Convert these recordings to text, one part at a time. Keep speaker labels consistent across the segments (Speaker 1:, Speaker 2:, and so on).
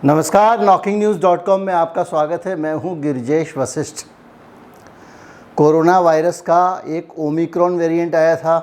Speaker 1: नमस्कार, knocking-news.com में आपका स्वागत है। मैं हूं गिरिजेश वशिष्ठ। कोरोना वायरस का एक ओमिक्रॉन वेरिएंट आया था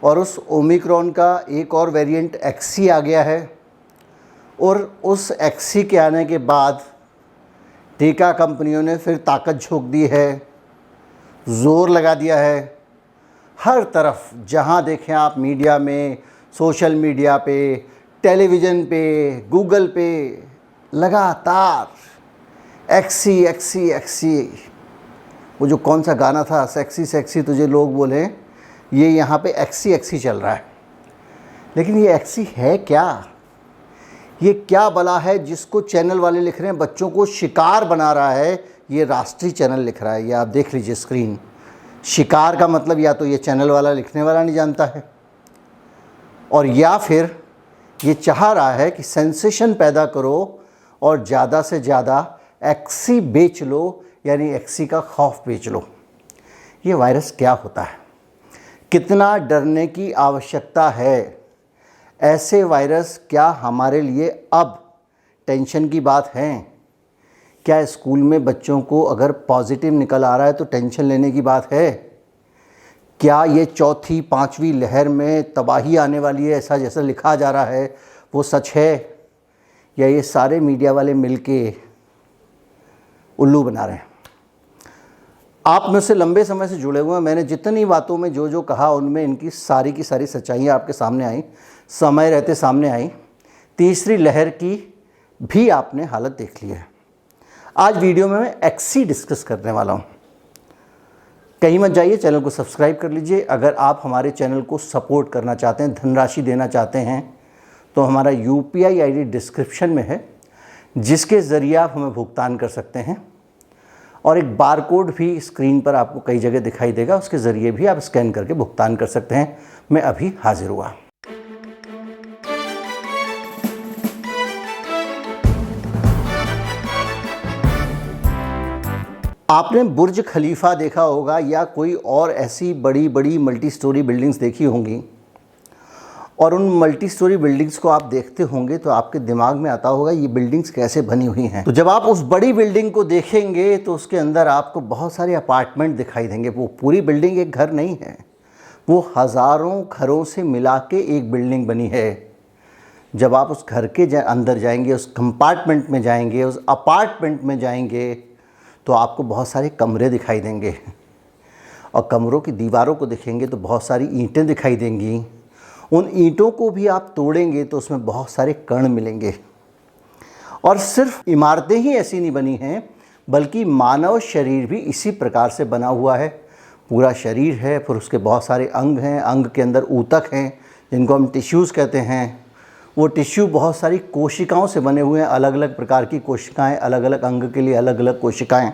Speaker 1: और उस ओमिक्रॉन का एक और वेरिएंट एक्सी आ गया है और उस एक्सी के आने के बाद टीका कंपनियों ने फिर ताकत झोंक दी है, ज़ोर लगा दिया है। हर तरफ जहां देखें आप, मीडिया में, सोशल मीडिया पे, टेलीविज़न पे, गूगल पे, लगातार एक्सी एक्सी एक्सी। वो जो कौन सा गाना था, सेक्सी सेक्सी तुझे लोग बोले, ये यहाँ पे एक्सी एक्सी चल रहा है। लेकिन ये एक्सी है क्या? ये क्या बला है जिसको चैनल वाले लिख रहे हैं बच्चों को शिकार बना रहा है? ये राष्ट्रीय चैनल लिख रहा है। ये आप देख लीजिए स्क्रीन। शिकार का मतलब या तो ये चैनल वाला लिखने वाला नहीं जानता है, और या फिर ये चाह रहा है कि सेंसेशन पैदा करो और ज़्यादा से ज़्यादा एक्सी बेच लो, यानी एक्सी का खौफ बेच लो। ये वायरस क्या होता है? कितना डरने की आवश्यकता है? ऐसे वायरस क्या हमारे लिए अब टेंशन की बात है? क्या स्कूल में बच्चों को अगर पॉजिटिव निकल आ रहा है तो टेंशन लेने की बात है? क्या ये चौथी पांचवी लहर में तबाही आने वाली है, ऐसा जैसा लिखा जा रहा है, वो सच है? या ये सारे मीडिया वाले मिलके उल्लू बना रहे हैं? आप मुझसे लंबे समय से जुड़े हुए हैं। मैंने जितनी बातों में जो जो कहा उनमें इनकी सारी की सारी सच्चाइयाँ आपके सामने आई, समय रहते सामने आई। तीसरी लहर की भी आपने हालत देख ली है। आज वीडियो में मैं एक्सी डिस्कस करने वाला हूँ। कहीं मत जाइए, चैनल को सब्सक्राइब कर लीजिए। अगर आप हमारे चैनल को सपोर्ट करना चाहते हैं, धनराशि देना चाहते हैं, तो हमारा UPI ID डिस्क्रिप्शन में है, जिसके ज़रिए आप हमें भुगतान कर सकते हैं। और एक बार कोड भी स्क्रीन पर आपको कई जगह दिखाई देगा, उसके ज़रिए भी आप स्कैन करके भुगतान कर सकते हैं। मैं अभी हाजिर हुआ। आपने बुर्ज खलीफा देखा होगा या कोई और ऐसी बड़ी बड़ी मल्टी स्टोरी बिल्डिंग्स देखी होंगी, और उन मल्टी स्टोरी बिल्डिंग्स को आप देखते होंगे तो आपके दिमाग में आता होगा ये बिल्डिंग्स कैसे बनी हुई हैं। तो जब आप उस बड़ी बिल्डिंग को देखेंगे तो उसके अंदर आपको बहुत सारे अपार्टमेंट दिखाई देंगे। वो पूरी बिल्डिंग एक घर नहीं है, वो हज़ारों घरों से मिला के एक बिल्डिंग बनी है। जब आप उस घर के अंदर जाएंगे, उस कंपार्टमेंट में जाएंगे, उस अपार्टमेंट में जाएंगे, तो आपको बहुत सारे कमरे दिखाई देंगे, और कमरों की दीवारों को देखेंगे तो बहुत सारी ईंटें दिखाई देंगी। उन ईंटों को भी आप तोड़ेंगे तो उसमें बहुत सारे कण मिलेंगे। और सिर्फ इमारतें ही ऐसी नहीं बनी हैं, बल्कि मानव शरीर भी इसी प्रकार से बना हुआ है। पूरा शरीर है, फिर उसके बहुत सारे अंग हैं, अंग के अंदर ऊतक हैं जिनको हम टिश्यूज़ कहते हैं। वो टिश्यू बहुत सारी कोशिकाओं से बने हुए हैं, अलग अलग प्रकार की कोशिकाएं, अलग अलग अंग के लिए अलग अलग कोशिकाएं।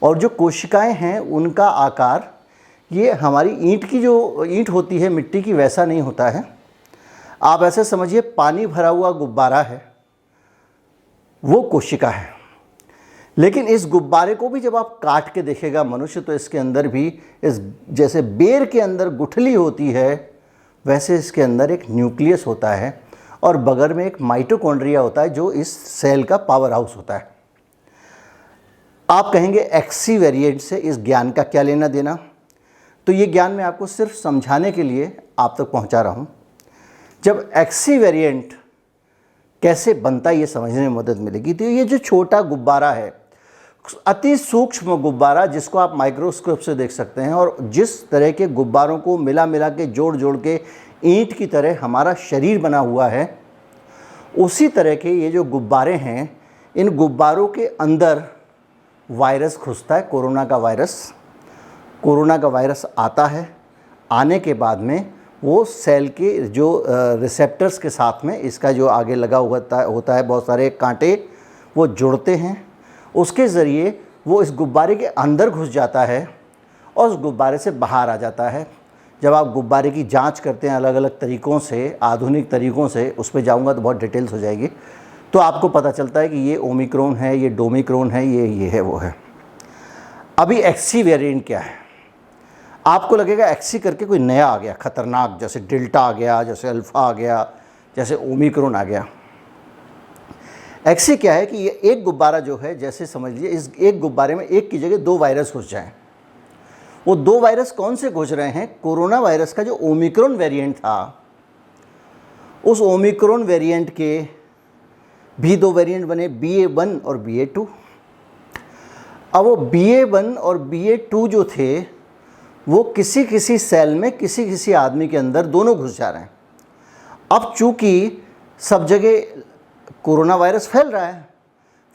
Speaker 1: और जो कोशिकाएं हैं उनका आकार ये हमारी ईंट की जो ईंट होती है मिट्टी की, वैसा नहीं होता है। आप ऐसे समझिए पानी भरा हुआ गुब्बारा है, वो कोशिका है। लेकिन इस गुब्बारे को भी जब आप काट के देखेगा मनुष्य, तो इसके अंदर भी इस जैसे बेर के अंदर गुठली होती है, वैसे इसके अंदर एक न्यूक्लियस होता है और बगल में एक माइटोकॉन्ड्रिया होता है जो इस सेल का पावर हाउस होता है। आप कहेंगे एक्सी वेरिएंट से इस ज्ञान का क्या लेना देना? तो ये ज्ञान मैं आपको सिर्फ समझाने के लिए आप तक पहुंचा रहा हूं। जब एक्सी वेरिएंट कैसे बनता है ये समझने में मदद मिलेगी। तो ये जो छोटा गुब्बारा है, अति सूक्ष्म गुब्बारा, जिसको आप माइक्रोस्कोप से देख सकते हैं, और जिस तरह के गुब्बारों को मिला मिला के जोड़ जोड़ के ईंट की तरह हमारा शरीर बना हुआ है, उसी तरह के ये जो गुब्बारे हैं, इन गुब्बारों के अंदर वायरस घुसता है, कोरोना का वायरस। कोरोना का वायरस आता है, आने के बाद में वो सेल के जो रिसेप्टर्स के साथ में इसका जो आगे लगा होता है बहुत सारे कांटे, वो जुड़ते हैं। उसके ज़रिए वो इस गुब्बारे के अंदर घुस जाता है और उस गुब्बारे से बाहर आ जाता है। जब आप गुब्बारे की जांच करते हैं अलग अलग तरीक़ों से, आधुनिक तरीक़ों से, उस पर जाऊँगा तो बहुत डिटेल्स हो जाएगी, तो आपको पता चलता है कि ये ओमिक्रॉन है, ये डोमिक्रॉन है, ये है, वो है। अभी एक्सी वेरिएंट क्या है? आपको लगेगा एक्सी करके कोई नया आ गया खतरनाक, जैसे डेल्टा आ गया, जैसे अल्फ़ा आ गया, जैसे ओमिक्रॉन आ गया। एक्सी क्या है कि ये एक गुब्बारा जो है, जैसे समझ लीजिए इस एक गुब्बारे में एक की जगह 2 वायरस घुस जाएं। वो 2 वायरस कौन से घुस रहे हैं? कोरोना वायरस का जो ओमिक्रॉन वेरिएंट था, उस ओमिक्रॉन वेरिएंट के भी 2 वेरिएंट बने, BA.1 और BA.2। अब वो BA.1 और BA.2 जो थे वो किसी किसी सेल में किसी किसी आदमी के अंदर दोनों घुस जा रहे हैं। अब चूँकि सब जगह कोरोना वायरस फैल रहा है,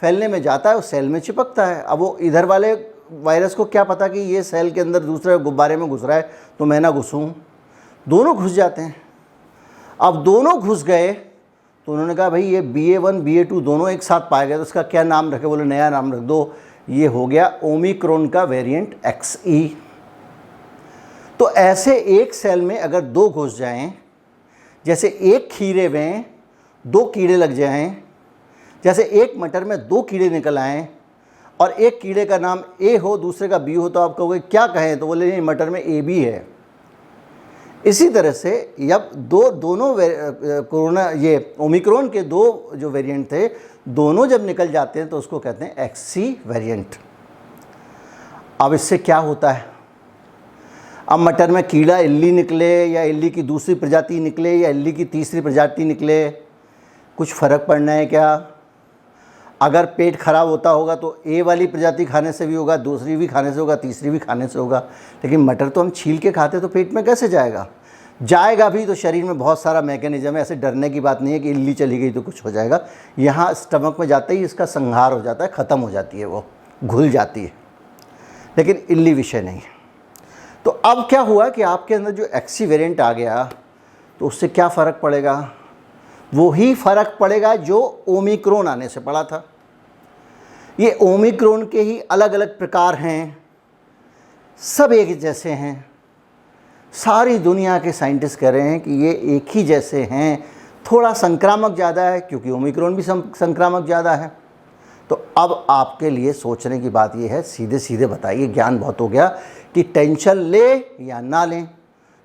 Speaker 1: फैलने में जाता है, वो सेल में चिपकता है। अब वो इधर वाले वायरस को क्या पता कि ये सेल के अंदर दूसरे गुब्बारे में घुस रहा है तो मैं ना घुसूँ, दोनों घुस जाते हैं। अब दोनों घुस गए तो उन्होंने कहा भाई ये BA.1 BA.2 दोनों एक साथ पाए गए तो उसका क्या नाम रखे? बोले नया नाम रख दो, ये हो गया ओमिक्रॉन का वेरिएंट XE। तो ऐसे एक सेल में अगर 2 घुस जाएं, जैसे एक खीरे में 2 कीड़े लग जाएं, जैसे एक मटर में 2 कीड़े निकल आएँ और एक कीड़े का नाम A हो दूसरे का B हो, तो आप कहोगे क्या कहें? तो बोले नहीं, मटर में AB है। इसी तरह से जब दोनों कोरोना ये ओमिक्रॉन के 2 जो वेरिएंट थे, दोनों जब निकल जाते हैं तो उसको कहते हैं XC वेरिएंट। अब इससे क्या होता है? अब मटर में कीड़ा इल्ली निकले या इल्ली की दूसरी प्रजाति निकले या इल्ली की तीसरी प्रजाति निकले, कुछ फ़र्क पड़ना है क्या? अगर पेट खराब होता होगा तो A वाली प्रजाति खाने से भी होगा, दूसरी भी खाने से होगा, तीसरी भी खाने से होगा। लेकिन मटर तो हम छील के खाते तो पेट में कैसे जाएगा? जाएगा भी तो शरीर में बहुत सारा मैकेनिज्म है। ऐसे डरने की बात नहीं है कि इल्ली चली गई तो कुछ हो जाएगा। यहाँ स्टमक में जाते ही इसका संहार हो जाता है, ख़त्म हो जाती है, वो घुल जाती है। लेकिन इल्ली विषय नहीं है। तो अब क्या हुआ कि आपके अंदर जो XC वेरिएंट आ गया तो उससे क्या फ़र्क पड़ेगा? वो ही फ़र्क पड़ेगा जो ओमिक्रॉन आने से पड़ा था। ये ओमिक्रॉन के ही अलग अलग प्रकार हैं, सब एक जैसे हैं। सारी दुनिया के साइंटिस्ट कह रहे हैं कि ये एक ही जैसे हैं, थोड़ा संक्रामक ज़्यादा है क्योंकि ओमिक्रॉन भी संक्रामक ज़्यादा है। तो अब आपके लिए सोचने की बात ये है, सीधे सीधे बताइए, ज्ञान बहुत हो गया, कि टेंशन ले या ना लें।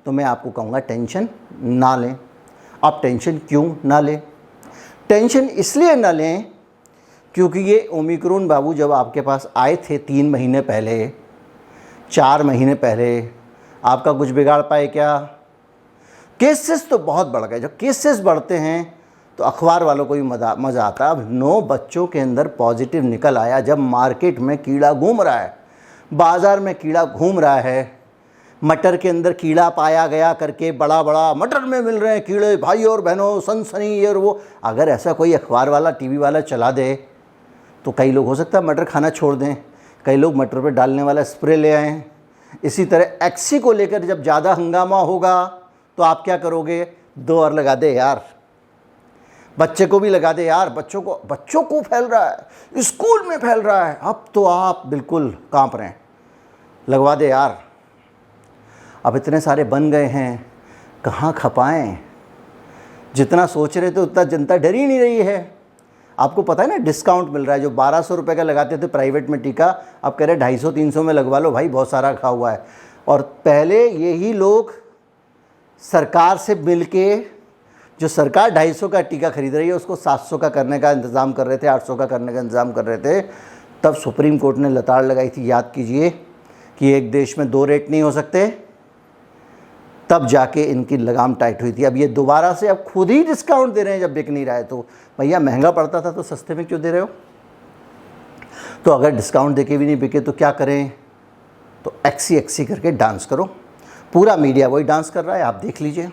Speaker 1: तो मैं आपको कहूँगा टेंशन ना लें। आप टेंशन क्यों ना लें? टेंशन इसलिए ना लें क्योंकि ये ओमिक्रॉन बाबू जब आपके पास आए थे 3 महीने पहले, 4 महीने पहले, आपका कुछ बिगाड़ पाए क्या? केसेस तो बहुत बढ़ गए। जब केसेस बढ़ते हैं तो अखबार वालों को भी मज़ा आता है। अब 9 बच्चों के अंदर पॉजिटिव निकल आया। जब मार्केट में कीड़ा घूम रहा है, बाज़ार में कीड़ा घूम रहा है, मटर के अंदर कीड़ा पाया गया करके बड़ा बड़ा मटर में मिल रहे हैं कीड़े, भाई और बहनों, सनसनी और वो, अगर ऐसा कोई अखबार वाला टीवी वाला चला दे तो कई लोग हो सकता है मटर खाना छोड़ दें, कई लोग मटर पे डालने वाला स्प्रे ले आएँ। इसी तरह XC को लेकर जब ज़्यादा हंगामा होगा तो आप क्या करोगे? 2 और लगा दे यार, बच्चे को भी लगा दे यार, बच्चों को फैल रहा है, स्कूल में फैल रहा है, अब तो आप बिल्कुल कांप रहे हैं, लगवा दे यार। अब इतने सारे बन गए हैं, कहाँ खपाएं? जितना सोच रहे थे उतना जनता डर ही नहीं रही है। आपको पता है ना, डिस्काउंट मिल रहा है। जो 1200 रुपये का लगाते थे प्राइवेट में टीका, अब कह रहे 250-300 में लगवा लो भाई, बहुत सारा रखा हुआ है। और पहले यही लोग सरकार से मिल के, जो सरकार 250 का टीका खरीद रही है उसको 700 का करने का इंतज़ाम कर रहे थे, 800 का करने का इंतज़ाम कर रहे थे, तब सुप्रीम कोर्ट ने लताड़ लगाई थी, याद कीजिए, कि एक देश में 2 रेट नहीं हो सकते। तब जाके इनकी लगाम टाइट हुई थी। अब ये दोबारा से अब खुद ही डिस्काउंट दे रहे हैं जब बिक नहीं रहा है। तो भैया महंगा पड़ता था तो सस्ते में क्यों दे रहे हो? तो अगर डिस्काउंट देके भी नहीं बिके तो क्या करें? तो XC करके डांस करो। पूरा मीडिया वही डांस कर रहा है, आप देख लीजिए।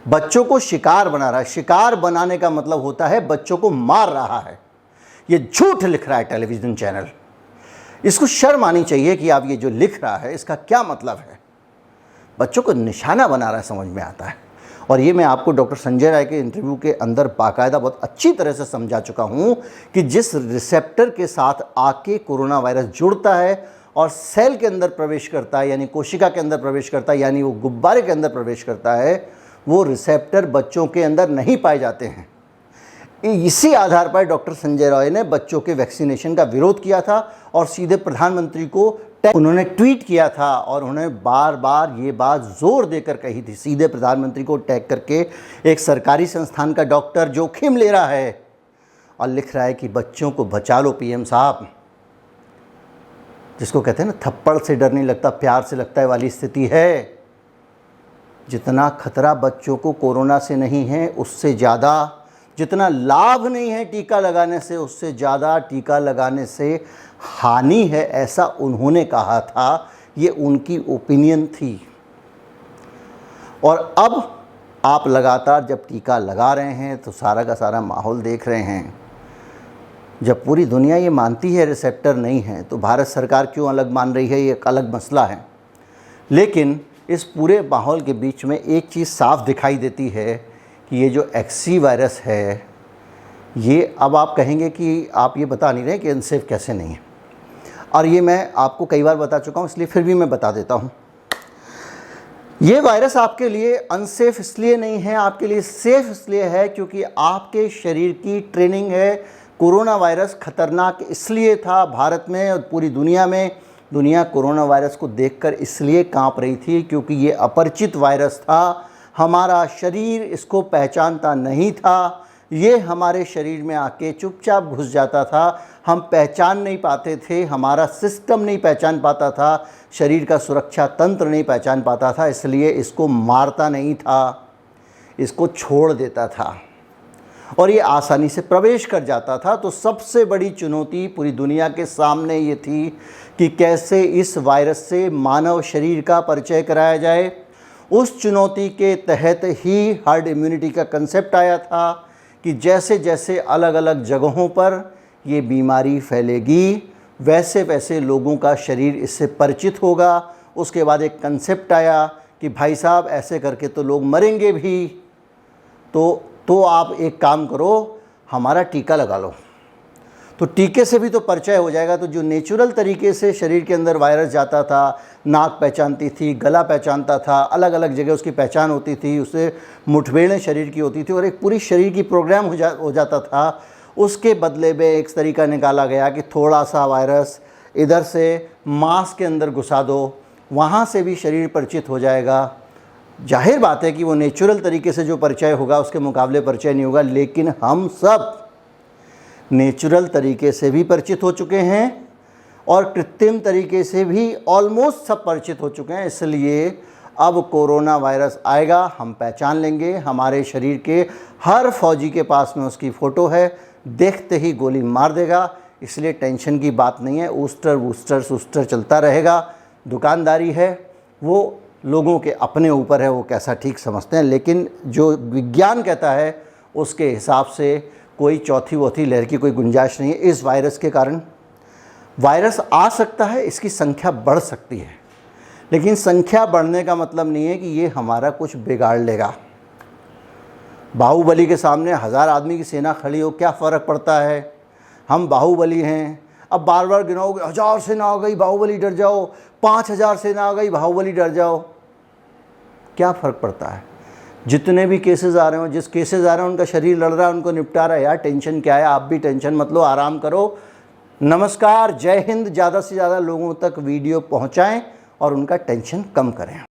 Speaker 1: बच्चों को शिकार बना रहा है। शिकार बनाने का मतलब होता है बच्चों को मार रहा है। ये झूठ लिख रहा है टेलीविज़न चैनल। इसको शर्म आनी चाहिए कि आप ये जो लिख रहा है इसका क्या मतलब है। बच्चों को निशाना बना रहा है, समझ में आता है। और ये मैं आपको डॉक्टर संजय राय के इंटरव्यू के अंदर बाकायदा बहुत अच्छी तरह से समझा चुका हूँ कि जिस रिसेप्टर के साथ आके कोरोना वायरस जुड़ता है और सेल के अंदर प्रवेश करता है, यानी कोशिका के अंदर प्रवेश करता है, यानी वो गुब्बारे के अंदर प्रवेश करता है, वो रिसेप्टर बच्चों के अंदर नहीं पाए जाते हैं। इसी आधार पर डॉक्टर संजय राय ने बच्चों के वैक्सीनेशन का विरोध किया था और सीधे प्रधानमंत्री को उन्होंने ट्वीट किया था और उन्होंने बार बार ये बात जोर देकर कही थी, सीधे प्रधानमंत्री को टैग करके, एक सरकारी संस्थान का डॉक्टर जोखिम ले रहा है और लिख रहा है कि बच्चों को बचा लो पीएम साहब। जिसको कहते हैं ना थप्पड़ से डर नहीं लगता प्यार से लगता है वाली स्थिति है। जितना खतरा बच्चों को कोरोना से नहीं है उससे ज़्यादा, जितना लाभ नहीं है टीका लगाने से उससे ज़्यादा टीका लगाने से हानि है, ऐसा उन्होंने कहा था। ये उनकी ओपिनियन थी। और अब आप लगातार जब टीका लगा रहे हैं तो सारा का सारा माहौल देख रहे हैं। जब पूरी दुनिया ये मानती है रिसेप्टर नहीं है तो भारत सरकार क्यों अलग मान रही है, ये एक अलग मसला है। लेकिन इस पूरे माहौल के बीच में एक चीज़ साफ दिखाई देती है कि ये जो एक्सी वायरस है, ये अब आप कहेंगे कि आप ये बता नहीं रहे कि अनसेफ कैसे नहीं है, और ये मैं आपको कई बार बता चुका हूँ, इसलिए फिर भी मैं बता देता हूँ। ये वायरस आपके लिए अनसेफ इसलिए नहीं है, आपके लिए सेफ़ इसलिए है क्योंकि आपके शरीर की ट्रेनिंग है। कोरोना वायरस खतरनाक इसलिए था भारत में और पूरी दुनिया में, दुनिया कोरोना वायरस को देखकर इसलिए कांप रही थी क्योंकि ये अपरिचित वायरस था। हमारा शरीर इसको पहचानता नहीं था। ये हमारे शरीर में आके चुपचाप घुस जाता था, हम पहचान नहीं पाते थे, हमारा सिस्टम नहीं पहचान पाता था, शरीर का सुरक्षा तंत्र नहीं पहचान पाता था, इसलिए इसको मारता नहीं था, इसको छोड़ देता था और ये आसानी से प्रवेश कर जाता था। तो सबसे बड़ी चुनौती पूरी दुनिया के सामने ये थी कि कैसे इस वायरस से मानव शरीर का परिचय कराया जाए। उस चुनौती के तहत ही हर्ड इम्यूनिटी का कंसेप्ट आया था कि जैसे जैसे अलग अलग जगहों पर ये बीमारी फैलेगी वैसे वैसे लोगों का शरीर इससे परिचित होगा। उसके बाद एक कंसेप्ट आया कि भाई साहब ऐसे करके तो लोग मरेंगे भी, तो आप एक काम करो, हमारा टीका लगा लो, तो टीके से भी तो परिचय हो जाएगा। तो जो नेचुरल तरीके से शरीर के अंदर वायरस जाता था, नाक पहचानती थी, गला पहचानता था, अलग अलग जगह उसकी पहचान होती थी, उससे मुठभेड़ें शरीर की होती थी और एक पूरी शरीर की प्रोग्राम हो जाता था। उसके बदले में एक तरीका निकाला गया कि थोड़ा सा वायरस इधर से मांस के अंदर घुसा दो, वहाँ से भी शरीर परिचित हो जाएगा। जाहिर बात है कि वो नेचुरल तरीके से जो परिचय होगा उसके मुकाबले परिचय नहीं होगा, लेकिन हम सब नेचुरल तरीके से भी परिचित हो चुके हैं और कृत्रिम तरीके से भी ऑलमोस्ट सब परिचित हो चुके हैं। इसलिए अब कोरोना वायरस आएगा, हम पहचान लेंगे। हमारे शरीर के हर फौजी के पास में उसकी फ़ोटो है, देखते ही गोली मार देगा। इसलिए टेंशन की बात नहीं है। ऊस्टर वूस्टर सूस्टर चलता रहेगा। दुकानदारी है वो लोगों के अपने ऊपर है, वो कैसा ठीक समझते हैं, लेकिन जो विज्ञान कहता है उसके हिसाब से कोई चौथी वौथी लहर की कोई गुंजाइश नहीं है। इस वायरस के कारण वायरस आ सकता है, इसकी संख्या बढ़ सकती है, लेकिन संख्या बढ़ने का मतलब नहीं है कि ये हमारा कुछ बिगाड़ लेगा। बाहुबली के सामने 1000 आदमी की सेना खड़ी हो, क्या फ़र्क पड़ता है? हम बाहुबली हैं। अब बार बार गिनाओगे 1000 सेना आ गई बाहुबली डर जाओ, 5000 सेना आ गई बाहुबली डर जाओ, क्या फ़र्क पड़ता है? जितने भी केसेस आ रहे हो, जिस केसेस आ रहे हैं उनका शरीर लड़ रहा है, उनको निपटा रहा है। यार टेंशन क्या है? आप भी टेंशन मत लो, आराम करो। नमस्कार, जय हिंद। ज़्यादा से ज़्यादा लोगों तक वीडियो पहुंचाएं और उनका टेंशन कम करें।